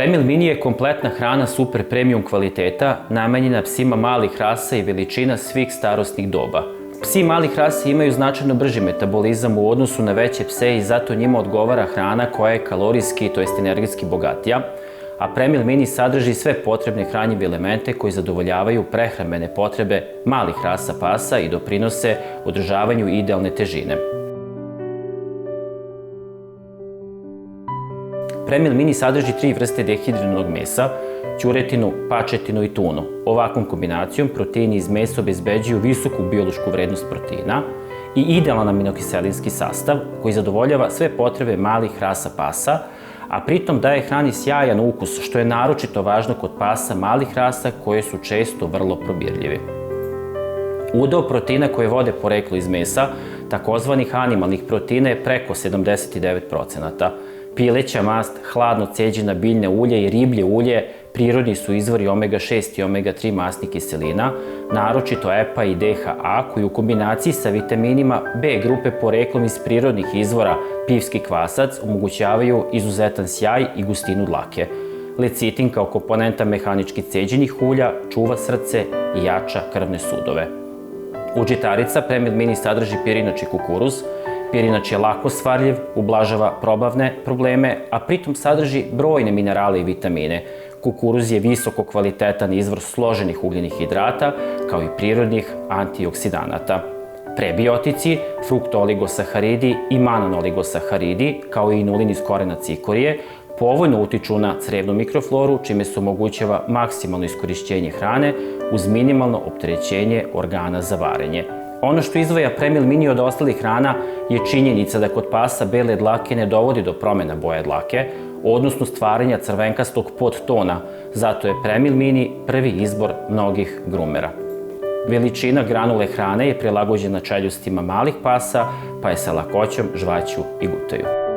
Premil Mini je kompletna hrana super premium kvaliteta, namenjena psima malih rasa i veličina svih starosnih doba. Psi malih rasa imaju značajno brži metabolizam u odnosu na veće pse i zato njima odgovara hrana koja je kalorijski, to jest energetski bogatija, a Premil Mini sadrži sve potrebne hranjive elemente koji zadovoljavaju prehrambene potrebe malih rasa pasa i doprinose održavanju idealne težine. Premil Mini sadrži 3 vrste dehidriranog mesa, ćuretinu, pačetinu i tunu. Ovakvom kombinacijom proteini iz mesa obezbeđuju visoku biološku vrednost proteina i idealan aminokiselinski sastav koji zadovoljava sve potrebe malih rasa pasa, a pritom daje hrani sjajan ukus, što je naročito važno kod pasa malih rasa koje su često vrlo probirljivi. Udeo proteina koje vode poreklo iz mesa, takozvanih animalnih proteina, je preko 79%. Pileća mast, hladno ceđena biljna ulja i riblje ulje prirodni su izvori omega-6 i omega-3 masnih kiselina, naročito EPA i DHA, koji u kombinaciji sa vitaminima B grupe poreklom iz prirodnih izvora pivski kvasac omogućavaju izuzetan sjaj i gustinu dlake. Lecitin kao komponenta mehanički ceđenih ulja čuva srce i jača krvne sudove. U žitarica Premil Mini sadrži pirinač i kukuruz. Pirinač je lako svarljiv, ublažava probavne probleme, a pritom sadrži brojne minerale i vitamine. Kukuruz je visoko kvalitetan izvor složenih ugljenih hidrata, kao i prirodnih antioksidanata. Prebiotici, fruktooligosaharidi i manonoligosaharidi, kao i inulin iz korena cikorije, povoljno utiču na crevnu mikrofloru, čime se omogućava maksimalno iskorišćenje hrane uz minimalno opterećenje organa za varenje. Ono što izdvaja Premil Mini od ostalih hrana je činjenica da kod pasa bele dlake ne dovodi do promjena boje dlake, odnosno stvaranja crvenkastog podtona, zato je Premil Mini prvi izbor mnogih grumera. Veličina granule hrane je prilagođena čeljustima malih pasa, pa je sa lakoćom žvaću i gutaju.